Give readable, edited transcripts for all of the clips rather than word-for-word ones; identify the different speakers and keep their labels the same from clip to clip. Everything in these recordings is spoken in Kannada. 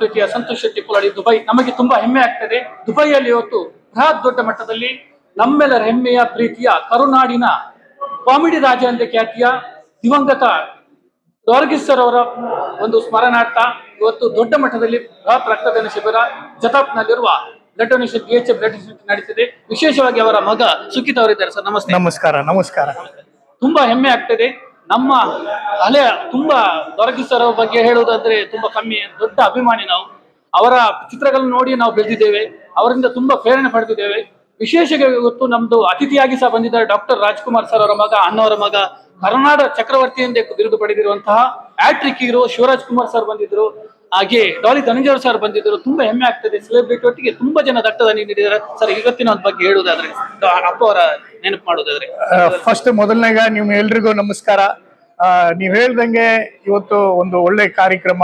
Speaker 1: ಪ್ರೀತಿಯ ಸಂತೋಷ್ ಶೆಟ್ಟಿ ಪುಲಾಡಿ ದುಬೈ. ನಮಗೆ ತುಂಬಾ ಹೆಮ್ಮೆ ಆಗ್ತದೆ. ದುಬೈಯಲ್ಲಿ ಇವತ್ತು ಬೃಹತ್ ದೊಡ್ಡ ಮಟ್ಟದಲ್ಲಿ ನಮ್ಮೆಲ್ಲರ ಹೆಮ್ಮೆಯ ಪ್ರೀತಿಯ ಕರುನಾಡಿನ ಕಾಮಿಡಿ ರಾಜ ಎಂದೇ ಖ್ಯಾತಿಯ ದಿವಂಗತ ವರ್ಗೀಸ್ ಸರ್ ಅವರ ಒಂದು ಸ್ಮರಣಾರ್ಥ ಇವತ್ತು ದೊಡ್ಡ ಮಟ್ಟದಲ್ಲಿ ಬೃಹತ್ ರಕ್ತದಾನ ಶಿಬಿರ ಜತಾಬ್ನಲ್ಲಿರುವ blood donation BHF blood donation ನಡೀತಿದೆ. ವಿಶೇಷವಾಗಿ ಅವರ ಮಗ ಸುಖಿತ್ ಅವರಿದ್ದಾರೆ. ಸರ್ ನಮಸ್ತೆ.
Speaker 2: ನಮಸ್ಕಾರ. ನಮಸ್ಕಾರ.
Speaker 1: ತುಂಬಾ ಹೆಮ್ಮೆ ಆಗ್ತದೆ. ನಮ್ಮ ಹಳೆಯ ತುಂಬಾ ವರ್ಗೀಸ್ ಸರ್ ಬಗ್ಗೆ ಹೇಳುವುದಾದ್ರೆ ತುಂಬಾ ಕಮ್ಮಿ. ದೊಡ್ಡ ಅಭಿಮಾನಿ ನಾವು. ಅವರ ಚಿತ್ರಗಳನ್ನು ನೋಡಿ ನಾವು ಬೆಳೆದಿದ್ದೇವೆ. ಅವರಿಂದ ತುಂಬಾ ಪ್ರೇರಣೆ ಪಡೆದಿದ್ದೇವೆ. ವಿಶೇಷವಾಗಿ ಇವತ್ತು ನಮ್ದು ಅತಿಥಿಯಾಗಿ ಸಹ ಬಂದಿದ್ದಾರೆ ಡಾಕ್ಟರ್ ರಾಜ್ಕುಮಾರ್ ಸರ್ ಅವರ ಮಗ, ಅಣ್ಣವರ ಮಗ, ಕರ್ನಾಡ ಚಕ್ರವರ್ತಿ ಎಂದೇ ಬಿರುದು ಪಡೆದಿರುವಂತಹ hattrick hero Shivaraj Kumar sir ಬಂದಿದ್ರು. ಹಾಗೆ ಡಾಲಿ ಧನಂಜಯ ಸರ್ ಬಂದಿದ್ರು. ತುಂಬಾ ಹೆಮ್ಮೆ ಆಗ್ತದೆ. ಸೆಲೆಬ್ರಿಟಿ ಒಟ್ಟಿಗೆ ತುಂಬಾ ಜನ ರಕ್ತದಾನ ನೀಡಿದ್ದಾರೆ. ಸರ್ ಇವತ್ತಿನ ಒಂದು ಬಗ್ಗೆ ಹೇಳುವುದಾದ್ರೆ, ಅಪ್ಪ ಅವರ ನೆನಪು ಮಾಡುವುದಾದ್ರೆ,
Speaker 2: ಫಸ್ಟ್ ಮೊದಲನೇಗ ನೀವು ಎಲ್ರಿಗೂ ನಮಸ್ಕಾರ. ನೀವ್ ಹೇಳ್ದಂಗೆ ಇವತ್ತು ಒಂದು ಒಳ್ಳೆ ಕಾರ್ಯಕ್ರಮ.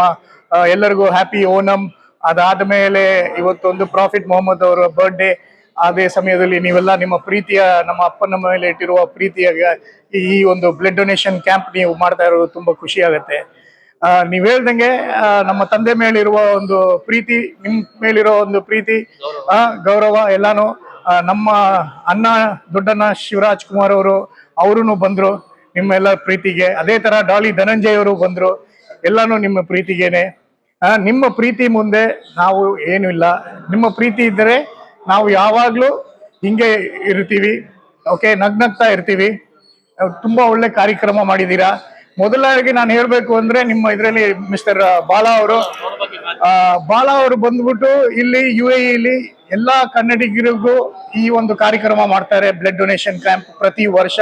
Speaker 2: ಎಲ್ಲರಿಗೂ ಹ್ಯಾಪಿ ಓಣಂ. ಅದಾದ್ಮೇಲೆ ಇವತ್ತು ಒಂದು ಪ್ರಾಫಿಟ್ ಮೊಹಮ್ಮದ್ ಅವರ ಬರ್ಡೇ. ಅದೇ ಸಮಯದಲ್ಲಿ ನೀವೆಲ್ಲ ನಿಮ್ಮ ಪ್ರೀತಿಯ, ನಮ್ಮ ಅಪ್ಪನ ಮೇಲೆ ಇಟ್ಟಿರುವ ಪ್ರೀತಿಯ ಈ ಒಂದು ಬ್ಲಡ್ ಡೊನೇಷನ್ ಕ್ಯಾಂಪ್ ನೀವು ಮಾಡ್ತಾ ಇರೋದು ತುಂಬಾ ಖುಷಿ ಆಗುತ್ತೆ. ನೀವ್ ಹೇಳ್ದಂಗೆ ನಮ್ಮ ತಂದೆ ಮೇಲಿರುವ ಒಂದು ಪ್ರೀತಿ, ನಿಮ್ ಮೇಲಿರೋ ಒಂದು ಪ್ರೀತಿ, ಗೌರವ ಎಲ್ಲಾನು ನಮ್ಮ ಅಣ್ಣ ದೊಡ್ಡಣ್ಣ ಶಿವರಾಜ್ ಕುಮಾರ್ ಅವರು ಬಂದ್ರು ನಿಮ್ಮೆಲ್ಲ ಪ್ರೀತಿಗೆ. ಅದೇ ತರ ಡಾಲಿ ಧನಂಜಯ್ ಅವರು ಬಂದ್ರು. ಎಲ್ಲಾನು ನಿಮ್ಮ ಪ್ರೀತಿಗೇನೆ. ನಿಮ್ಮ ಪ್ರೀತಿ ಮುಂದೆ ನಾವು ಏನು ಇಲ್ಲ. ನಿಮ್ಮ ಪ್ರೀತಿ ಇದ್ದರೆ ನಾವು ಯಾವಾಗ್ಲೂ ಹಿಂಗೆ ಇರ್ತೀವಿ. ಓಕೆ, ನಗ್ನಗ್ತಾ ಇರ್ತೀವಿ. ತುಂಬಾ ಒಳ್ಳೆ ಕಾರ್ಯಕ್ರಮ ಮಾಡಿದೀರಾ. ಮೊದಲಾಗಿ ನಾನು ಹೇಳ್ಬೇಕು ಅಂದ್ರೆ ನಿಮ್ಮ ಇದರಲ್ಲಿ ಮಿಸ್ಟರ್ ಬಾಲಾ ಅವರು ಬಂದ್ಬಿಟ್ಟು ಇಲ್ಲಿ UAE ಇಲ್ಲಿ ಎಲ್ಲಾ ಕನ್ನಡಿಗರಿಗೂ ಈ ಒಂದು ಕಾರ್ಯಕ್ರಮ ಮಾಡ್ತಾರೆ, ಬ್ಲಡ್ ಡೊನೇಷನ್ ಕ್ಯಾಂಪ್ ಪ್ರತಿ ವರ್ಷ.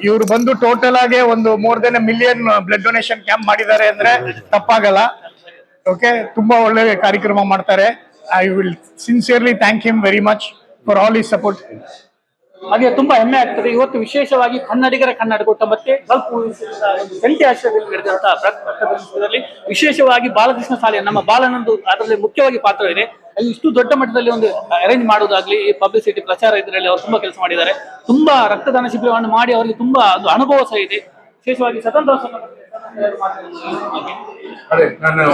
Speaker 2: ಇವ್ರು ಬಂದು ಟೋಟಲ್ ಆಗಿ ಒಂದು more than 1 million blood donation camp ಮಾಡಿದ್ದಾರೆ ಅಂದ್ರೆ ತಪ್ಪಾಗಲ್ಲ. ಓಕೆ, ತುಂಬಾ ಒಳ್ಳೆ ಕಾರ್ಯಕ್ರಮ ಮಾಡ್ತಾರೆ. I will sincerely thank him very much for all his support.
Speaker 1: ಹಾಗೆ ತುಂಬಾ ಹೆಮ್ಮೆ ಆಗ್ತದೆ. ಇವತ್ತು ವಿಶೇಷವಾಗಿ ಕನ್ನಡಿಗರ ಕನ್ನಡಗೊಟ್ಟ ಮತ್ತೆ ಗಲ್ಫ್ ಜಂಟಿ ಆಶ್ರಯದಲ್ಲಿ ನಡೆದಂತಹ ರಕ್ತದಾನದಲ್ಲಿ ವಿಶೇಷವಾಗಿ ಬಾಲಕೃಷ್ಣ ಶಾಲೆ ನಮ್ಮ ಬಾಲನಂದು ಅದರಲ್ಲಿ ಮುಖ್ಯವಾಗಿ ಪಾತ್ರ ಇದೆ. ಅಲ್ಲಿ ಇಷ್ಟು ದೊಡ್ಡ ಮಟ್ಟದಲ್ಲಿ ಒಂದು ಅರೇಂಜ್ ಮಾಡುವುದಾಗ್ಲಿ, ಈ ಪಬ್ಲಿಸಿಟಿ ಪ್ರಚಾರ ಇದರಲ್ಲಿ ಅವರು ತುಂಬಾ ಕೆಲಸ ಮಾಡಿದ್ದಾರೆ. ತುಂಬಾ ರಕ್ತದಾನ ಶಿಬಿರವನ್ನು ಮಾಡಿ ಅವರಿಗೆ ತುಂಬಾ ಒಂದು ಅನುಭವ ಸಹ ಇದೆ. ವಿಶೇಷವಾಗಿ ಸ್ವತಂತ್ರ
Speaker 3: ಅದೇ ನಾನು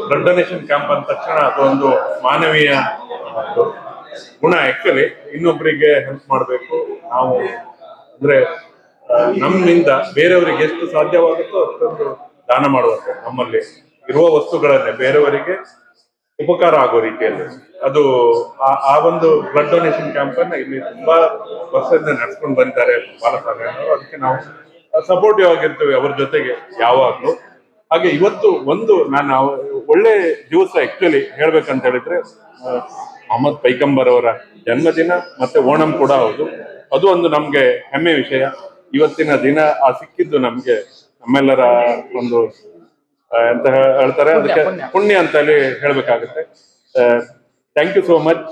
Speaker 3: ಬ್ಲಡ್ ಡೊನೇಷನ್ ಕ್ಯಾಂಪ್ ಅಂದ ತಕ್ಷಣ ಅದೊಂದು ಮಾನವೀಯ ಗುಣ. ಆಕ್ಚುಲಿ ಇನ್ನೊಬ್ಬರಿಗೆ ಹೆಲ್ಪ್ ಮಾಡಬೇಕು ನಾವು ಅಂದ್ರೆ ನಮ್ಮಿಂದ ಬೇರೆಯವರಿಗೆ ಎಷ್ಟು ಸಾಧ್ಯವಾಗುತ್ತೋ ಅಷ್ಟೊಂದು ದಾನ ಮಾಡುವಂತೆ, ನಮ್ಮಲ್ಲಿ ಇರುವ ವಸ್ತುಗಳನ್ನೇ ಬೇರೆಯವರಿಗೆ ಉಪಕಾರ ಆಗೋ ರೀತಿಯಲ್ಲಿ ಅದು ಆ ಒಂದು ಬ್ಲಡ್ ಡೊನೇಷನ್ ಕ್ಯಾಂಪ್ ಅನ್ನ ಇಲ್ಲಿ ತುಂಬಾ ವರ್ಷದಿಂದ ನಡೆಸ್ಕೊಂಡು ಬಂದಿದ್ದಾರೆ ಬಾಲಸಾಗರವರು. ಅದಕ್ಕೆ ನಾವು ಸಪೋರ್ಟಿವ್ ಆಗಿರ್ತೀವಿ ಅವ್ರ ಜೊತೆಗೆ ಯಾವಾಗ್ಲೂ. ಹಾಗೆ ಇವತ್ತು ಒಂದು ನಾನು ಒಳ್ಳೆ ದಿವಸ ಆಕ್ಚುಲಿ ಹೇಳ್ಬೇಕಂತ ಹೇಳಿದ್ರೆ ಮೊಹಮ್ಮದ್ ಪೈಗಂಬರ್ ಅವರ ಜನ್ಮದಿನ ಮತ್ತೆ ಓಣಂ ಕೂಡ ಹೌದು. ಅದು ಒಂದು ನಮ್ಗೆ ಹೆಮ್ಮೆ ವಿಷಯ. ಇವತ್ತಿನ ದಿನ ಸಿಕ್ಕಿದ್ದು ನಮ್ಗೆ ನಮ್ಮೆಲ್ಲರ ಒಂದು ಎಂತ ಹೇಳ್ತಾರೆ ಅದಕ್ಕೆ ಪುಣ್ಯ ಅಂತ ಹೇಳಿ ಹೇಳ್ಬೇಕಾಗುತ್ತೆ. Thank you so much.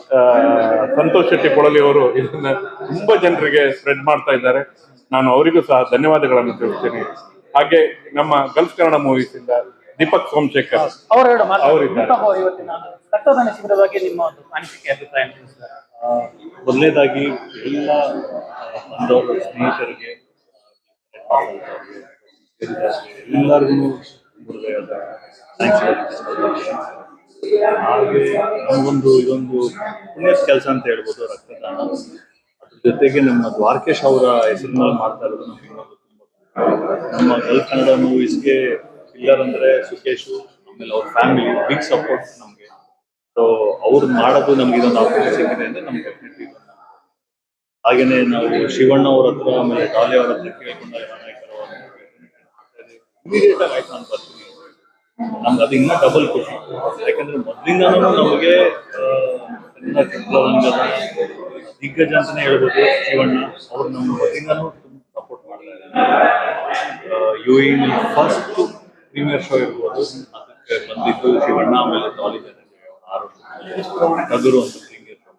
Speaker 3: Santosh Shetty Pulali ಅವರು ಇದನ್ನ ತುಂಬಾ ಜನರಿಗೆ ಸ್ಪ್ರೆಡ್ ಮಾಡ್ತಾ ಇದ್ದಾರೆ. ನಾನು ಅವರಿಗೂ ಸಹ ಧನ್ಯವಾದಗಳನ್ನು ತಿಳಿಸ್ತೀನಿ. ಹಾಗೆ ನಮ್ಮ ಗಲ್ಫ್ ಕನ್ನಡ ಮೂವೀಸ್ ಇಂದ ದೀಪಕ್ ಸೋಮಶೇಖರ್ ಅವರಿದ್ದಾರೆ.
Speaker 1: ರಕ್ತದಾನ ಶಿಬಿರದ ಬಗ್ಗೆ ನಿಮ್ಮ ಒಂದು ಅನಿಸಿಕೆ, ಅಭಿಪ್ರಾಯ?
Speaker 4: ಮೊದಲನೇದಾಗಿ ಎಲ್ಲ ಬಂದವರು ಸ್ನೇಹಿತರಿಗೆ ಎಲ್ಲರಿಗೂ ಹಾಗೆ ನಮಗೊಂದು ಇದೊಂದು ಪುಣ್ಯದ ಕೆಲಸ ಅಂತ ಹೇಳ್ಬೋದು ರಕ್ತದಾನ. ಅದ್ರ ಜೊತೆಗೆ ನಮ್ಮ ದ್ವಾರಕೇಶ್ ಅವರ ಹೆಸರಿನಲ್ಲಿ ಮಾಡ್ತಾ ಇರೋದು ನಮ್ಗೆ ಇನ್ನೊಂದು ತುಂಬ. ನಮ್ಮ ಗಲ್ಫ್ ಕನ್ನಡ ಮೂವೀಸ್ಗೆ ಪಿಲ್ಲರ್ ಅಂದ್ರೆ ಸುಕೇಶು, ಆಮೇಲೆ ಅವ್ರ ಫ್ಯಾಮಿಲಿ ಬಿಗ್ ಸಪೋರ್ಟ್ ನಮಗೆ. ಸೊ ಅವ್ರು ಮಾಡೋದು ನಮ್ಗೆ ಇದೊಂದು ಅವಕಾಶ ಸಿಕ್ಕಿದೆ ಅಂದ್ರೆ ನಮ್ಗೆ ಡೆಫಿನೆಟ್ಲಿ ಹಾಗೇನೆ ನಾವು ಶಿವಣ್ಣ ಅವ್ರ ಹತ್ರ ಆಮೇಲೆ ಡಾಲಿ ಅವ್ರ ಹತ್ರ ಕೇಳ್ಕೊಂಡಾಗ ಇಮಿಡಿಯೇಟ್ ಆಗಿ ಆಯ್ತು ನಾನು ಬರ್ತೀನಿ. ನಮ್ಗೆ ಅದು ಇನ್ನೂ ಡಬಲ್ ಖುಷಿ. ಯಾಕಂದ್ರೆ ಮೊದಲಿಂದಾನು ನಮಗೆ ಕನ್ನಡ ಚಿತ್ರರಂಗದ ದಿಗ್ಗಜ ಅಂತಾನೆ ಹೇಳ್ಬೋದು ಶಿವಣ್ಣ ಅವ್ರು. ನಮ್ಮ ಮೊದಲಿಂದಾನು ತುಂಬ ಸಪೋರ್ಟ್ ಮಾಡ್ತಾ ಇದ್ದಾರೆ. UAE ಫಸ್ಟ್ ಪ್ರೀಮಿಯರ್ ಶೋ ಇರ್ಬೋದು, ಅದಕ್ಕೆ ಬಂದಿದ್ದು ಶಿವಣ್ಣ ಆಮೇಲೆ ಡಾಲಿ ಟಗರು ಅಂತ ಪ್ರೀಮಿಯರ್ ಶೋ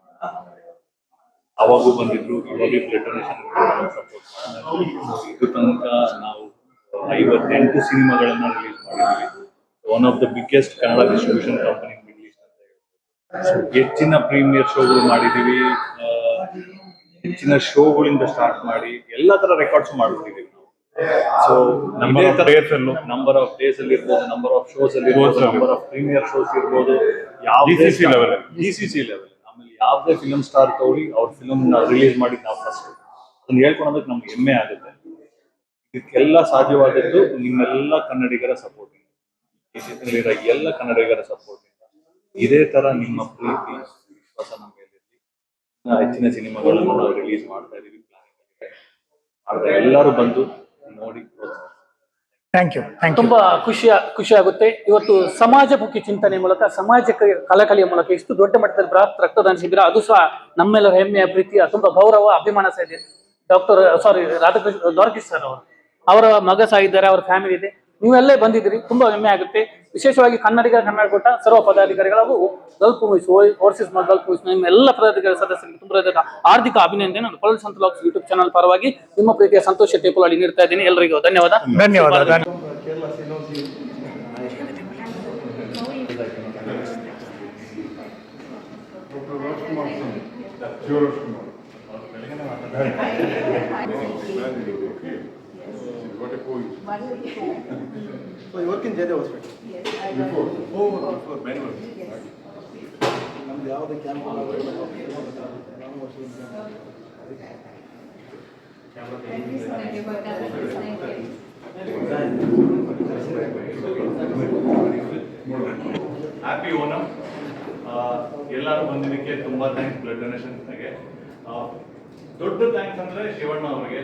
Speaker 4: ಅವಾಗೂ ಬಂದಿದ್ರು. ಇವಾಗ ಬ್ಲಡ್ ಡೊನೇಷನ್ ಸಪೋರ್ಟ್ ಇದು ತನಕ ನಾವು 58 ಸಿನಿಮಾಗಳನ್ನ ರಿಲೀಸ್ ಮಾಡಿದ್ದೀವಿ. One of the biggest Kannada distribution company middle East ಅಂತ ಹೇಳಿ ಹೆಚ್ಚಿನ ಪ್ರೀಮಿಯರ್ ಶೋಗಳು ಮಾಡಿದ್ದೀವಿ. ಹೆಚ್ಚಿನ ಶೋಗಳಿಂದ ಸ್ಟಾರ್ಟ್ ಮಾಡಿ ಎಲ್ಲ ತರ ರೆಕಾರ್ಡ್ಸ್ ಮಾಡ್ಬಿಟ್ಟಿದ್ದೀವಿ ನಾವು. ಸೊ
Speaker 3: Number of days ಅಲ್ಲೂ.
Speaker 4: ನಂಬರ್ ಆಫ್ ಡೇಸ್ ಅಲ್ಲಿ ಇರ್ಬೋದು, ನಂಬರ್ ಆಫ್ ಶೋಸ್ ಅಲ್ಲಿ ಇರ್ಬೋದು,
Speaker 3: Shows ಅಲ್ಲಿ.
Speaker 4: ನಂಬರ್ ಆಫ್ ಪ್ರೀಮಿಯರ್ ಶೋಸ್ ಇರ್ಬೋದು,
Speaker 3: GCC level.
Speaker 4: GCC level. ಆಮೇಲೆ ಯಾವುದೇ ಫಿಲ್ಮ್ ಸ್ಟಾರ್ ತಗೊಳ್ಳಿ, ಅವ್ರ ಫಿಲ್ಮ್ ರಿಲೀಸ್ ಮಾಡಿ ನಾವು ಫಸ್ಟ್ ಅದನ್ನ ಹೇಳ್ಕೊಳೋದಕ್ಕೆ ನಮ್ಗೆ ಹೆಮ್ಮೆ ಆಗುತ್ತೆ. ಇದಕ್ಕೆಲ್ಲ ಸಾಧ್ಯವಾದದ್ದು ನಿಮ್ಮೆಲ್ಲ ಕನ್ನಡಿಗರ ಸಪೋರ್ಟ್, ಈ ಚಿತ್ರದಲ್ಲಿರೋ ಎಲ್ಲ ಕನ್ನಡಿಗರ ಸಪೋರ್ಟ್. ಇದೇ ತರ ನಿಮ್ಮ ಪ್ರೀತಿ ವಿಶ್ವಾಸ ನಮ್ಮ ಮೇಲೆ ಇರ್ಲಿ. ಹೆಚ್ಚಿನ ಸಿನಿಮಾಗಳನ್ನು ನಾವು ರಿಲೀಸ್ ಮಾಡ್ತಾ ಇದೀವಿ, ಎಲ್ಲರೂ ಬಂದು ನೋಡಿ.
Speaker 2: Thank you.
Speaker 1: ತುಂಬಾ ಖುಷಿ ಆಗುತ್ತೆ. ಇವತ್ತು ಸಮಾಜಮುಖಿ ಚಿಂತನೆ ಮೂಲಕ, ಸಮಾಜಕ್ಕೆ ಕಳಕಳಿಯ ಮೂಲಕ ಇಷ್ಟು ದೊಡ್ಡ ಮಟ್ಟದಲ್ಲಿ ಬೃಹತ್ ರಕ್ತದಾನ ಶಿಬಿರ, ಅದು ಸಹ ನಮ್ಮೆಲ್ಲರ ಹೆಮ್ಮೆಯ ಪ್ರೀತಿಯ ತುಂಬಾ ಗೌರವ ಅಭಿಮಾನ ಸಹ ಇದೆ. ರಾಧಾಕೃಷ್ಣ ದ್ವಾರಕೀಶ್ ಸರ್ ಅವರ ಮಗ ಸಹ ಇದ್ದಾರೆ, ಅವರ ಫ್ಯಾಮಿಲಿ ಇದೆ. ನೀವೆಲ್ಲೇ ಬಂದಿದ್ದೀರಿ, ತುಂಬಾ ಹೆಮ್ಮೆ ಆಗುತ್ತೆ. ವಿಶೇಷವಾಗಿ ಕನ್ನಡ ಕೊಟ್ಟ ಸರ್ವ ಪದಾಧಿಕಾರಿಗಳು ಹಾಗೂ Gulf movies, overseas Gulf movies ನಿಮ್ಮ ಎಲ್ಲ ಪದಾಧಿಕಾರಿ ಸದಸ್ಯರಿಗೆ ತುಂಬ ಆರ್ಥಿಕ ಅಭಿನಂದನೆ. ನಾನು ಪೊಲಿಟಿಕ್ಸ್ ಅಂತ ಲಾಕ್ಸ್ ಯೂಟ್ಯೂಬ್ ಚಾನಲ್ ಪರವಾಗಿ ನಿಮ್ಮ ಪ್ರೀತಿಯ ಸಂತೋಷ ಟೇಪುಲಾಡಿ ನೀಡ್ತಾ ಇದ್ದೀನಿ. ಎಲ್ಲರಿಗೂ ಧನ್ಯವಾದ.
Speaker 5: So you work in Jaydev Hospital?
Speaker 6: Yes, I
Speaker 5: Before?
Speaker 6: work.
Speaker 5: Before, Bangalore.
Speaker 6: Yes.
Speaker 5: ನಮ್ದು ಯಾವುದೇ camp
Speaker 6: Thank you so much for that. Thank you.
Speaker 4: Happy Onam. ಎಲ್ಲರೂ ಬಂದಿದ್ದಕ್ಕೆ ತುಂಬಾ ಥ್ಯಾಂಕ್ಸ್. ಬ್ಲಡ್ ಡೊನೇಷನ್ ದೊಡ್ಡ ಥ್ಯಾಂಕ್ಸ್ ಅಂದ್ರೆ ಶಿವಣ್ಣ ಅವರಿಗೆ.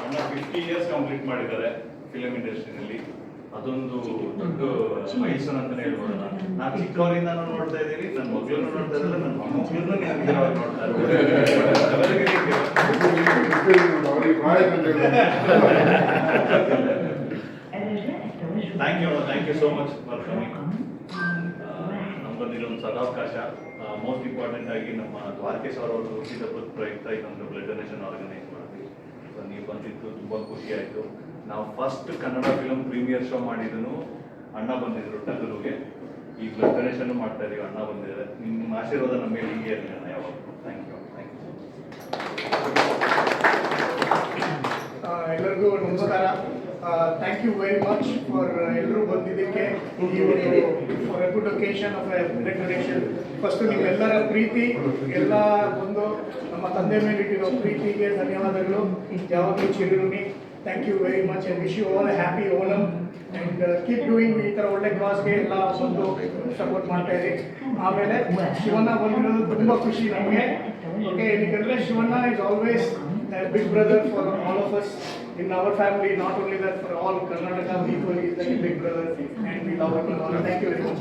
Speaker 4: ಅಣ್ಣ 50 ಇಯರ್ಸ್ ಕಂಪ್ಲೀಟ್ ಮಾಡಿದ್ದಾರೆ ಫಿಲಂ ಇಂಡಸ್ಟ್ರಿನಲ್ಲಿ. ಅದೊಂದು ದೊಡ್ಡ ಮೈಸೂರು ಅಂತಾನೆ ಹೇಳ್ಬೋದಲ್ಲ. ನಾವು ಚಿಕ್ಕವರಿಂದ ನೋಡ್ತಾ ಇದ್ದೀವಿ, ನನ್ನ ಮಗಳನ್ನ ನೋಡ್ತಾ ಇದ್ದಾರೆ, ನನ್ನ ಮೊಮ್ಮಕ್ಕಳನ್ನ ನೋಡ್ತಾ thank you so much for coming. ನಮ್ಗೊಂದಿರೊಂದು ಸದಾವಕಾಶ. ಮೋಸ್ಟ್ ಇಂಪಾರ್ಟೆಂಟ್ ಆಗಿ ನಮ್ಮ ದ್ವಾರಕೇಶ್ ಅವರು ಹುಟ್ಟಿದ ಪ್ರಯುಕ್ತ ಇದೊಂದು ಬ್ಲಡ್ ಡೊನೇಷನ್ ಆರ್ಗನೈಸ್ ಮಾಡಿದ್ವಿ. ಸೊ ನೀವು ಬಂದಿದ್ದು ತುಂಬಾ ಖುಷಿ ಆಯ್ತು. ನಾವು first Kannada film premiere show ಮಾಡಿದನು ಅಣ್ಣ ಬಂದಿದ್ರು ಟಗರುಗೆ. ಈ ಬ್ಲಡ್ ಡೊನೇಷನ್ ಮಾಡ್ತಾ ಇದೀವಿ, ಅಣ್ಣ ಬಂದಿದ್ದಾರೆ. ನಿಮ್ಮ ಆಶೀರ್ವಾದ ನಮ್ಮ ಮೇಲೆ ಹೀಗೆ ಇರಲಿ ಅಣ್ಣ ಯಾವಾಗ. Thank you.
Speaker 2: ಎಲ್ಲರಿಗೂ ನಮಸ್ಕಾರ. Thank you very much for ಎಲ್ಲರೂ ಬಂದಿದ್ದಕ್ಕೆ. ಈ ಒಂದು for a good occasion of a blood donation. First ನಿಮ್ಮೆಲ್ಲರ ಪ್ರೀತಿ, ಎಲ್ಲ ಒಂದು ನಮ್ಮ ತಂದೆ ಮೇಲೆ ಇಟ್ಟಿರೋ ಪ್ರೀತಿಗೆ ಧನ್ಯವಾದಗಳು. ಯಾವಾಗಲೂ ಚಿರಋಣಿ. Thank you very much and wish you all happy Onam and keep doing. ಈ ಥರ ಒಳ್ಳೆ ಕ್ಲಾಸ್ಗೆ ಎಲ್ಲ ಬಂದು ಸಪೋರ್ಟ್ ಮಾಡ್ತಾ ಇರಿ. ಆಮೇಲೆ ಶಿವಣ್ಣ ಬಂದಿರೋದು ತುಂಬ ಖುಷಿ ನಮಗೆ. ಓಕೆ, ಏನಕ್ಕೆ Shivanna is always a big brother for all of us in our family. Not only that, for all Karnataka people, he is like a big brother and we love him a lot. Thank you very much.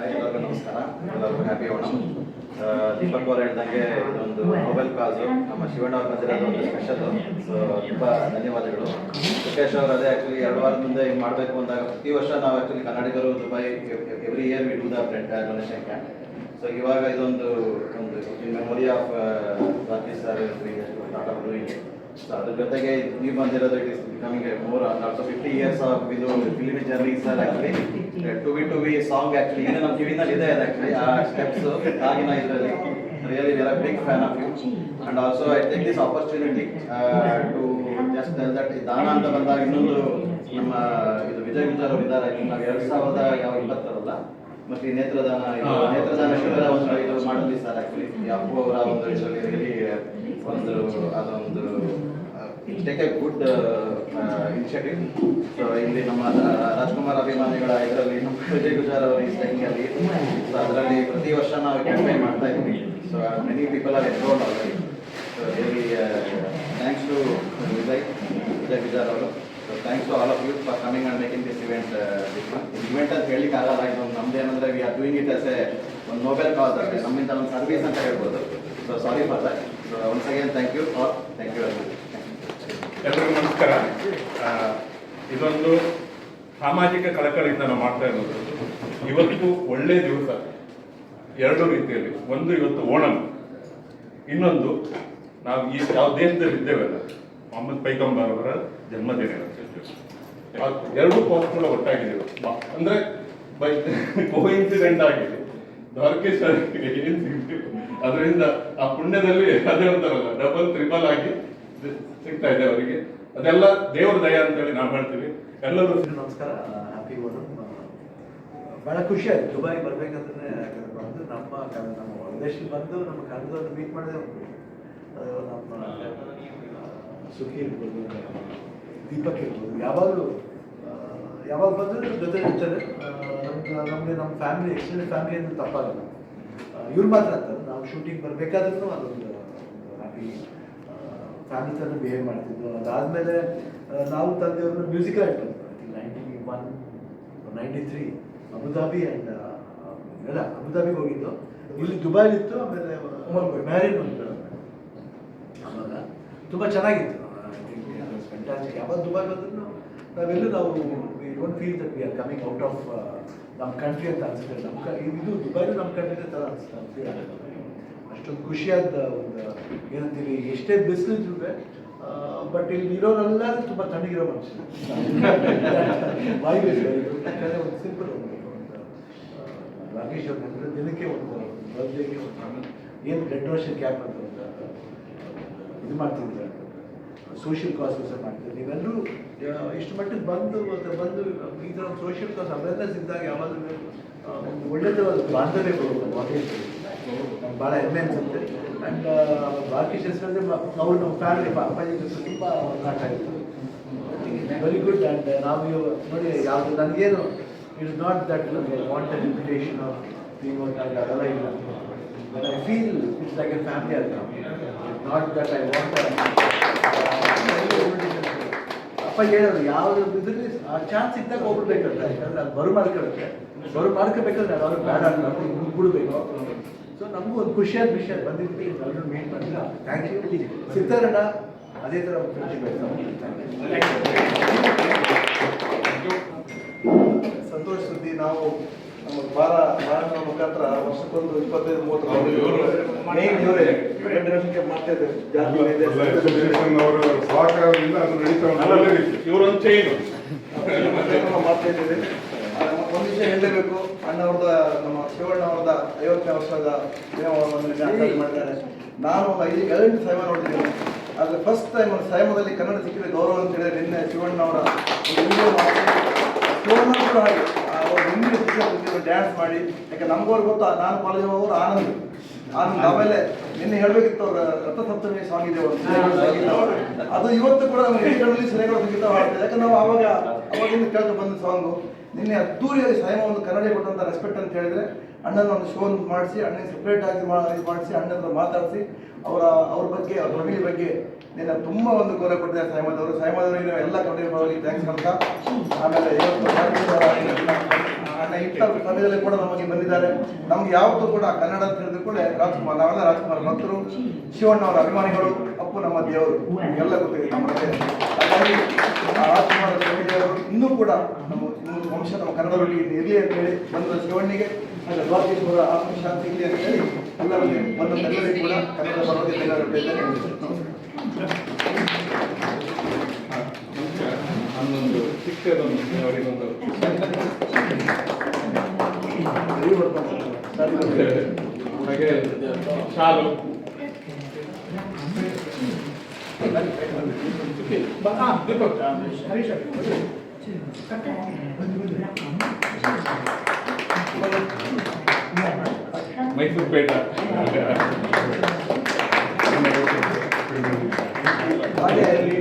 Speaker 7: ಎಲ್ಲರಿಗೂ ನಮಸ್ಕಾರ, ಎಲ್ಲರಿಗೂ ಹ್ಯಾಪಿ ಓಣಂ. ದೀಪಕ್ ಅವರು ಹೇಳ್ದಂಗೆ ಇದೊಂದು ಮೊಬೈಲ್ ಕಾಸು ನಮ್ಮ ಶಿವಣ್ಣ ಅವ್ರು ಬಂದಿರೋದು ಒಂದು ಸ್ಪೆಷಲ್. ಸೊ ತುಂಬ ಧನ್ಯವಾದಗಳು. ಸುಖೇಶ್ ಅವರು ಅದೇ ಆ್ಯಕ್ಚುಲಿ 2 ವಾರದ ಮುಂದೆ ಹಿಂಗೆ ಮಾಡಬೇಕು ಅಂದಾಗ ಪ್ರತಿ ವರ್ಷ ನಾವು ಆ್ಯಕ್ಚುಲಿ ಕನ್ನಡಿಗರು Dubai every year we do the blood donation camp. So ಇವಾಗ ಇದೊಂದು in memory of Rakesh sir start of doing. So ಅದ್ರ ಜೊತೆಗೆ ನೀವು ಬಂದಿರೋದು it is becoming more also 50 years of ಇದು film journey sir. Actually to we song actually ಈಗ ನಮ್ಮ ಕಿವಿನಲ್ಲಿ ಇದೆ ಅದು ಆ್ಯಕ್ಚುಲಿ ಆ ಸ್ಟೆಪ್ಸ್ ಆಗಿನ ಇದರಲ್ಲಿ really we are a big fan of you. And also I take this opportunity to just tell that ದಾನ ಅಂತ ಬಂದಾಗ ಇನ್ನೊಂದು ನಮ್ಮ ಇದು ವಿಜಯ್ ಗುಜ್ಜರ್ ಅವರು ಇದ್ದಾರೆ. ನಾವು 2020 ಮತ್ತು ಈ ನೇತ್ರದಾನ ಶಿಬಿರ ಒಂದು ಇದು ಮಾಡಿದ್ವಿ ಸರ್. ಆ್ಯಕ್ಚುಲಿ ಅಪ್ಪು ಅವರ ಒಂದು ಇದರಲ್ಲಿ ರಿಯಲಿ ಒಂದು ಅದೊಂದು take A good initiative. So ಇಲ್ಲಿ ನಮ್ಮ ರಾಜ್ಕುಮಾರ್ ಅಭಿಮಾನಿಗಳ ಇದರಲ್ಲಿ ನಮ್ಮ ವಿಜಯ್ ಗುಜ್ಜರ್ ಅವರು ಈ ಸ್ಟೈಂಗಲ್ಲಿ. ಸೊ ಅದರಲ್ಲಿ ಪ್ರತಿ ವರ್ಷ ನಾವು ಕ್ಯಾಂಪೇನ್ ಮಾಡ್ತಾ ಇದ್ದೀವಿ. So many people are enrolled already. So really thanks to Vijay Gujjar ಅವರು. So thanks to all of you for coming and making this event. Event ಅಂತ ಹೇಳಲಿಕ್ಕೆ ಆಗಲ್ಲ, ಇದೊಂದು ನಮ್ದೇನಂದ್ರೆ we are doing it as a ಒಂದು ನೋಬೆಲ್ ಕಾಸ್ ಅಷ್ಟೇ, ನಮ್ಮಿಂದ ಒಂದು ಸರ್ವಿಸ್ ಅಂತ ಹೇಳ್ಬೋದು. So sorry for that. So once again thank you all. Thank you very much.
Speaker 3: ಎಲ್ಲರಿಗೂ ನಮಸ್ಕಾರ. ಇದೊಂದು ಸಾಮಾಜಿಕ ಕಳಕಳಿಯಿಂದ ನಾವು ಮಾಡ್ತಾ ಇರೋದು. ಇವತ್ತು ಒಳ್ಳೆ ದಿವಸ 2 ರೀತಿಯಲ್ಲಿ. ಒಂದು ಇವತ್ತು ಓಣಂ, ಇನ್ನೊಂದು ನಾವು ಈ ಯಾವ ದೇಶದಲ್ಲಿ ಇದ್ದೇವಲ್ಲ ಮೊಹಮ್ಮದ್ ಪೈಗಂಬರ್ ಅವರ ಜನ್ಮದಿನ. 2 ಕಾಸ್ ಕೂಡ ಒಟ್ಟಾಗಿದ್ದೇವೆ. ಅಂದ್ರೆ ಬೈ ಕೋಇನ್ಸಿಡೆಂಟ್ ಆಗಿದೆ ದ್ವಾರಕೇಶ್ ಏನ್ ಅದರಿಂದ ಆ ಪುಣ್ಯದಲ್ಲಿ ಅದೇ ಅಂತಾರಲ್ಲ ಡಬಲ್ ಟ್ರಿಬಲ್ ಆಗಿ ಸಿಗ್ತಾ ಇದೆ ಅವರಿಗೆ. ಅದೆಲ್ಲ ದೇವರ ದಯ ಅಂತೇಳಿ ನಾವು ಹೇಳ್ತೀವಿ. ಎಲ್ಲರೂ
Speaker 8: ನಮಸ್ಕಾರ, ಹ್ಯಾಪಿ ಓಣಂ. ಭಾಳ ಖುಷಿ ಆಯ್ತು ದುಬೈ ಬರ್ಬೇಕಂದ್ರೆ ಬಂದು ನಮ್ಮ ದೇಶದಲ್ಲಿ ಬಂದು ನಮ್ಮ ಕನ್ನಡದವ್ರು ಮೀಟ್ ಮಾಡಿದೆ. ನಮ್ಮ ಸುಖಿ ಇರ್ಬೋದು, ದೀಪಕ್ ಇರ್ಬೋದು, ಯಾವಾಗ ಬಂದರೂ ಜೊತೆ ಇರ್ತಾರೆ. ನಮ್ಮ ಫ್ಯಾಮಿಲಿ ಎಕ್ಸ್ಟೆಂಡೆಡ್ ಫ್ಯಾಮಿಲಿ ಅಂದ್ರೆ ತಪ್ಪಾಗಲ್ಲ. ಇವ್ರು ಮಾತ್ರ ಅಂತಾರೆ, ನಾವು ಶೂಟಿಂಗ್ ಬರಬೇಕಾದ್ರೂ ಅದೊಂದು ಹ್ಯಾಪಿ ಫ್ಯಾಮಿಲಿ ಥರ ಬಿಹೇವ್ ಮಾಡ್ತಿದ್ರು. ಅದಾದಮೇಲೆ ನಾವು ತಂದೆಯವ್ರನ್ನ ಮ್ಯೂಸಿಕಲ್ ಆ್ಯಕ್ಟರ್ 91, 93 ಅಬುದಾಬಿ ಆ್ಯಂಡ್ ಎಲ್ಲ ಅಬುದಾಬಿಗೆ ಹೋಗಿದ್ದು. ಇಲ್ಲಿ ದುಬೈಲಿತ್ತು, ಆಮೇಲೆ ಮ್ಯಾರಿಡ್ ಒಂದು ಆವಾಗ ತುಂಬ ಚೆನ್ನಾಗಿತ್ತು. ಫ್ಯಾಂಟಾಸ್ಟಿಕ್. ಯಾವಾಗ ದುಬೈ ಬಂದ್ರು ನಾವು we don't feel that we are coming out of ನಮ್ಮ ಕಂಟ್ರಿ ಅಂತ ಅನಿಸುತ್ತೆ. ಇದು ದುಬೈಲು ನಮ್ಮ ಕಂಟ್ರಿ ಥರ ಅನಿಸುತ್ತೆ. ಅಷ್ಟೊಂದು ಖುಷಿಯಾದ ಒಂದು ಏನಂತೀವಿ, ಎಷ್ಟೇ ಬಿಸಿಲಿದ್ರು ಬಟ್ ಇಲ್ಲಿ ಇರೋರೆಲ್ಲ ತುಂಬ ತಣ್ಣಗಿರೋ ಮನುಷ್ಯರು. ವಾಯು ಯಾಕಂದರೆ ಒಂದು ಸಿಂಪಲ್ ಒಂದು ರಾಕೇಶ್ ಅವ್ರ ದಿನಕ್ಕೆ ಒಂದು ಬರ್ತ್ಡೇಗೆ ಒಂದು ಏನು ಬ್ಲಡ್ ಡೊನೇಷನ್ ಕ್ಯಾಂಪ್ ಅಂತ ಒಂದು ಇದು ಮಾಡ್ತಿದ್ದಾರೆ, ಸೋಷಿಯಲ್ ಕಾಸ್ಗೋಸ್ಕರ ಮಾಡ್ತಾರೆ. ನೀವೆಲ್ಲರೂ ಇಷ್ಟು ಮಟ್ಟಿಗೆ ಬಂದು ಈ ಥರ ಒಂದು ಸೋಷಿಯಲ್ ಕಾಸ್ ಅವೇರ್ನೆಸ್ ಇದ್ದಾಗ ಯಾವಾಗಲೂ ಒಂದು ಒಳ್ಳೆಯದಾದ ಬಾಂಧವ್ಯ ಕೊಡೋದು ರಾಕೇಶ್ ನಂಗೆ ಭಾಳ ಹೆಮ್ಮೆ ಅನಿಸುತ್ತೆ. ಆ್ಯಂಡ್ ರಾಕೇಶ್ ಹೆಸರಲ್ಲಿ ಅವ್ರು ನಮ್ಮ ಫ್ಯಾಮಿಲಿ ಅಪ್ಪಾಜಿ ಜೊತೆ ತುಂಬ ಒಡನಾಟ ಇತ್ತು. Very good. ಆ್ಯಂಡ್ ನಾವು ನೋಡಿ ಯಾವುದು ನನಗೇನು it is not that want an invitation of being out and ಅದೆಲ್ಲ ಇಲ್ಲ. But I feel it's like A family ಅಲ್ಲ. ನಾಟ್ ದಟ್ ಐ ವಾಂಟ್ ಅಪ್ಪ ಹೇಳೋರು ಯಾವುದು ಇದರಲ್ಲಿ ಆ ಚಾನ್ಸ್ ಇದ್ದಾಗ ಹೋಗ್ಬಿಡ್ಬೇಕಂತ. ಯಾಕಂದ್ರೆ ಅದು ಬರು ಮಾಡ್ಕೋಬೇಕಾದ್ರೆ ನಾನು ಅವ್ರಿಗೆ ಬೇಡ ಅಂತ ಬಿಡಬೇಕು. ಸೊ ನಮಗೂ ಒಂದು ಖುಷಿಯಾದ ವಿಷಯ ಬಂದಿದ್ವಿ, ಎಲ್ಲರೂ ಮೀಟ್ ಮಾಡಿಲ್ಲ. Thank you. ಸಿಗ್ತಾರಣ್ಣ ಅದೇ ಥರ ಫ್ರೆಂಡ್ಶಿಪ್.
Speaker 5: ಸಂತೋಷ ಸುದ್ದಿ. ನಾವು ನಮ್ಮ ಭಾರತ ಮುಖಾಂತರ ವರ್ಷಕ್ಕೊಂದು 25-30 ಮೇನ್ ಇವರೇ ರೆಂಡರೇಷನ್ಗೆ ಮಾಡ್ತಾ ಇದ್ದಾರೆ.
Speaker 3: ಅವರ ಸಹಕಾರದಿಂದ ಅದು ನಡೀತಾ ಇವರೊಂದು ಚೈನು
Speaker 5: ಮಾಡ್ತಾ ಇದ್ದೇವೆ. ಒಂದು ವಿಷಯ ಹೇಳಲೇಬೇಕು, ಅಣ್ಣವ್ರದ ನಮ್ಮ ಶಿವಣ್ಣ ಅವ್ರದ 50ನೇ ವರ್ಷದ ದಿನವನ್ನು ಮಾಡಿದ್ದಾರೆ. ನಾನು 5 ಸೈಮ ನೋಡಿದ್ದೀನಿ, ಆದರೆ ಫಸ್ಟ್ ಟೈಮ್ ಸೈಮದಲ್ಲಿ ಕನ್ನಡ ಸಿಕ್ಕಿದ ಗೌರವ ಅಂತ ಹೇಳಿದ್ರೆ ನಿನ್ನೆ ಶಿವಣ್ಣ ಅವರ ಶಿವಣ್ಣ ಕೂಡ ಹಾಗೆ ಅವರು ಹಿಂದಿ ಡ್ಯಾನ್ಸ್ ಮಾಡಿ. ಯಾಕೆ ನಮಗವ್ರು ಗೊತ್ತಾ, ನಾನು ಕಾಲೇಜ್ ಹೋಗೋರು ಆನಂದ್. ಆಮೇಲೆ ನಿನ್ನೆ ಹೇಳಬೇಕಿತ್ತು ಅವರ ರಥಸಪ್ತಮಿ ಸಾಂಗ್ ಇದೆ ಅದು ಇವತ್ತು ಕೂಡ ನಮ್ಮ ಹಿರಿಗಳಲ್ಲಿ ಸೆಲೆಗಳು ಸಂಗೀತ ಹಾಡ್ತಾರೆ. ಯಾಕಂದ್ರೆ ನಾವು ಅವಾಗಿಂದ ಕೇಳ್ತಾ ಬಂದ ಸಾಂಗು. ನಿನ್ನೆ ಅದ್ದೂರಿಯಾಗಿ ಸಾಯಮ ಒಂದು ಕನ್ನಡ ಕೊಟ್ಟಂಥ ರೆಸ್ಪೆಕ್ಟ್ ಅಂತ ಹೇಳಿದ್ರೆ ಅಣ್ಣನ ಒಂದು ಶೋ ಮಾಡಿಸಿ, ಅಣ್ಣನಿಗೆ ಸಪ್ರೇಟ್ ಆಗಿ ಮಾಡಿಸಿ, ಅಣ್ಣನ ಮಾತಾಡಿಸಿ ಅವ್ರ ಬಗ್ಗೆ, ಅವ್ರ ಫ್ಯಾಮಿಲಿ ಬಗ್ಗೆ ನಿನ್ನ ತುಂಬ ಒಂದು ಗೌರವ ಕೊಟ್ಟಿದ್ದಾರೆ ಸಾಯಮದವರು ಎಲ್ಲ ಕನ್ನಡಿಗರ ಥ್ಯಾಂಕ್ಸ್ ಹೇಳ್ತಾ. ಆಮೇಲೆ ಅಣ್ಣ ಇಂಥ ಸಮಯದಲ್ಲಿ ಕೂಡ ನಮಗೆ ಬಂದಿದ್ದಾರೆ. ನಮ್ಗೆ ಯಾವತ್ತೂ ಕೂಡ ಕನ್ನಡ ಅಂತ ಹೇಳಿದ್ರು ಕೂಡ ರಾಜ್ಕುಮಾರ್, ನಾವೆಲ್ಲ ರಾಜ್ಕುಮಾರ್ ಭಕ್ತರು, ಶಿವಣ್ಣ ಅವರ ಅಭಿಮಾನಿಗಳು, ಅಪ್ಪು ನಮ್ಮ ದೇವರು ಎಲ್ಲ ಗೊತ್ತಿದೆ ನಮಗೆ. ಹಾಗಾಗಿ ರಾಜ್ಕುಮಾರ್ ಅವರು ಇನ್ನೂ ಕೂಡ ನಮ್ಮ ವಂಶ ನಮ್ಮ ಕನ್ನಡದಲ್ಲಿ ಇರಲಿ ಅಂತ ಹೇಳಿ ಬಂದ ಶಿವಣ್ಣಿಗೆ ಹಾಗೆ ದ್ವಾರಕೇಶ್ ಅವರ ಆತ್ಮಶಾಂತಿ ಇರಲಿ ಅಂತ ಹೇಳಿ ಎಲ್ಲರಿಗೆ ಬಂದ ಎಲ್ಲರಿಗೂ ಕೂಡ ಕನ್ನಡ ಪರವಾಗಿ
Speaker 3: ಹನ್ನೊಂದು ಚಿಕ್ಕದೊಂದು ಅವರಿಗೊಂದು ಹಾಗೆ ಶಾಲು ಮೈಸೂರು ಪೇಟ
Speaker 5: ಹಾಗೆ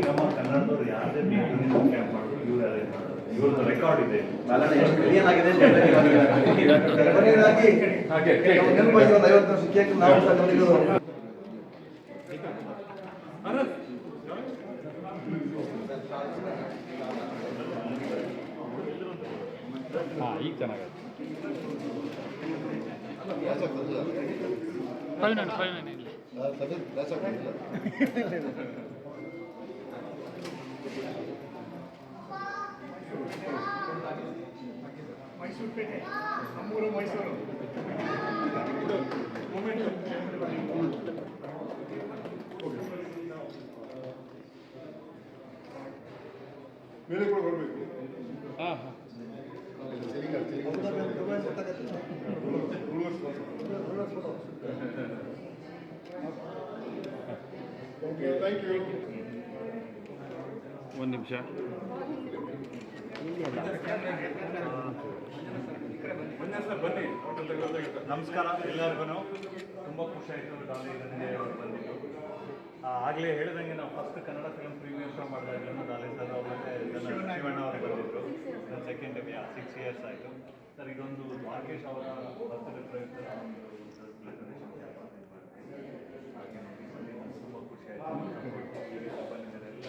Speaker 4: ನಮ್ಮ ಕನ್ನಡದವ್ರು ಯಾರದೇ ಮೀಟಿಂಗ್ ಕ್ಯಾಂಪ್ ಮಾಡಿದ್ರು ಇವ್ರದ್ದು ರೆಕಾರ್ಡ್ ಇದೆ.
Speaker 5: ಏನಾಗಿದೆ ಕೊನೆಯದಾಗಿ ನೆನಪಾಗಿ ಒಂದು 50 ವರ್ಷ ಕೇಕ್ ನಾವು ಸಹ ನಮಗೆ
Speaker 1: ಈಗ ಚೆನ್ನಾಗಿದೆ. 599 ಇಲ್ಲಿ
Speaker 2: ಮೈಸೂರು ಪೇಟೆ, ನಮ್ಮೂರು ಮೈಸೂರು.
Speaker 3: ಮೇಲೆ ಕೂಡ ಬರಬೇಕು.
Speaker 1: ಹಾಂ
Speaker 3: ಹಾಂ
Speaker 4: ಒಂದು ನಿಮಿಷ.
Speaker 3: ಬನ್ನಿ ಹೋಟೆಲ್ ತೆಗೆದು
Speaker 4: ನಮಸ್ಕಾರ ಎಲ್ಲರಿಗೂ. ತುಂಬ ಖುಷಿ ಆಯಿತು ಡಾಲಿ ಧನಂಜಯ ಅವರು ಬಂದಿದ್ದು. ಆಗಲೇ ಹೇಳಿದಂಗೆ ನಾವು first Kannada film premiere show ಮಾಡಿದಾಗಲೂ ಡಾಲಿ ಸರ್ ಅವರು ಮತ್ತು ಶಿವಣ್ಣ ಅವರು ಬಂದಿದ್ದರು. ನನ್ನ ಸೆಕೆಂಡ್ ಟೈಮ್ 6 years ಆಯಿತು ಸರ್. ಇದೊಂದು ದ್ವಾರಕೇಶ್ ಅವರ ಬರ್ತ್ಡೇ ಪ್ರಯುಕ್ತ ಹಾಗೆ ತುಂಬ ಖುಷಿ ಆಯಿತು. ಬಂದಿದ್ದಾರೆ ಎಲ್ಲ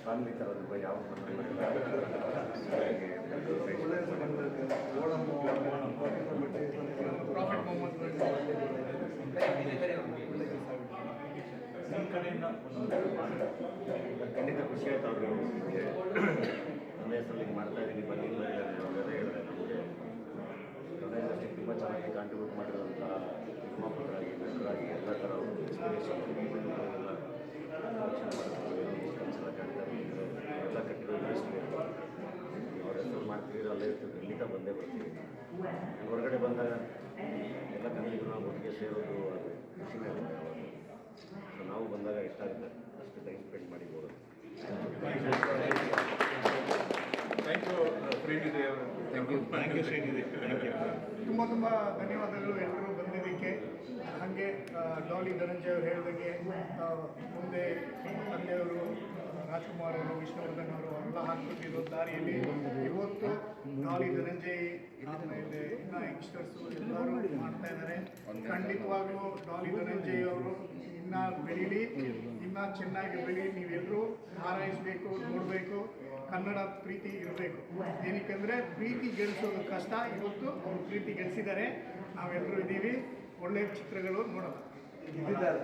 Speaker 7: ಫ್ಯಾಮಿಲಿ ಥರದ ಯಾವ
Speaker 4: ನಿಮ್ಮ ಕಡೆಯಿಂದ
Speaker 7: ಖಂಡಿತ ಖುಷಿ ಆಯ್ತು. ಅವರು ನನ್ನ ಹೆಸರಲ್ಲಿ ಮಾಡ್ತಾ ಇದ್ದೀನಿ ಬನ್ನಿ ಹೇಳಿದ್ರೆ ನಮಗೆ ಕನ್ನಡ ಇಂಡಸ್ಟ್ರಿಗೆ ತುಂಬ ಚೆನ್ನಾಗಿ ಕಾಂಟ್ರಿಬ್ಯೂಟ್ ಮಾಡಿರೋಂಥ ನಿರ್ಮಾಪಕರಾಗಿ ನಟರಾಗಿ ಎಲ್ಲ ಥರ ಇನ್ಸ್ಪಿರೇಷನ್ ಎಲ್ಲ ಕನಸೆಲ್ಲ ಕಾಣ್ತಾ ಇರ್ತಿದ್ರು. ಎಲ್ಲ ಕಟ್ಟಿರೋ ಇಂಡಸ್ಟ್ರಿ ಅವ್ರ ಹೆಸರು ಮಾಡ್ತೀವಿ ಅಲ್ಲೇ ಇರ್ತೀವಿ, ಖಂಡಿತ ಬಂದೇ ಬರ್ತೀವಿ. ಹೊರಗಡೆ ಬಂದಾಗ ಎಲ್ಲ ಕನ್ನಡಿಗರು ಒಟ್ಟಿಗೆ ಸೇರೋದು ಅದು ಖುಷಿನೇ ಆಗುತ್ತೆ. ಸೊ ನಾವು ಬಂದಾಗ ಇಷ್ಟ ಆಗುತ್ತೆ ಅಷ್ಟು ಟೈಮ್ ಸ್ಪೆಂಡ್ ಮಾಡಿ ಹೋಗೋದು.
Speaker 3: ಥ್ಯಾಂಕ್ ಯು ಶ್ರೀನಿಧಿ ಅವರು.
Speaker 4: Thank you Srinidhi. Thank you.
Speaker 2: ತುಂಬ ಧನ್ಯವಾದಗಳು ಎಲ್ಲರೂ ಬಂದಿದ್ದಕ್ಕೆ. ಹಾಗೆ ಡಾಲಿ ಧನಂಜಯ ಅವರು ಹೇಳಿದಂಗೆ ಮುಂದೆ ತಂದೆಯವರು ರಾಜ್ಕುಮಾರ್ ಅವರು, ವಿಷ್ಣುವರ್ಧನ್ ಅವರು ಎಲ್ಲ ಹಾಕ್ಬಿಟ್ಟಿರೋ ದಾರಿಯಲ್ಲಿ ಇವತ್ತು ಡಾಲಿ ಧನಂಜಯ್ ಆಮೇಲೆ ಇನ್ನು ಯಂಗ್ಸ್ಟರ್ಸು ಎಲ್ಲರೂ ಮಾಡ್ತಾ ಇದ್ದಾರೆ. ಖಂಡಿತವಾಗ್ಲೂ ಡಾಲಿ ಧನಂಜಯ್ ಅವರು ಇನ್ನೂ ಬೆಳೀಲಿ, ಇನ್ನೂ ಚೆನ್ನಾಗಿ ಬೆಳೀಲಿ. ನೀವೆಲ್ಲರೂ ಹಾರೈಸಬೇಕು, ನೋಡಬೇಕು, ಕನ್ನಡ ಪ್ರೀತಿ ಇರಬೇಕು. ಏನಕ್ಕೆಂದರೆ ಪ್ರೀತಿ ಗೆಲ್ಲಿಸೋದು ಕಷ್ಟ. ಇವತ್ತು ಅವರು ಪ್ರೀತಿ ಗೆಲ್ಲಿಸಿದ್ದಾರೆ, ನಾವೆಲ್ಲರೂ ಇದ್ದೀವಿ. ಒಳ್ಳೆಯ ಚಿತ್ರಗಳು ನೋಡೋಣ.
Speaker 5: ಗೆದ್ದಿದ್ದಾರೆ.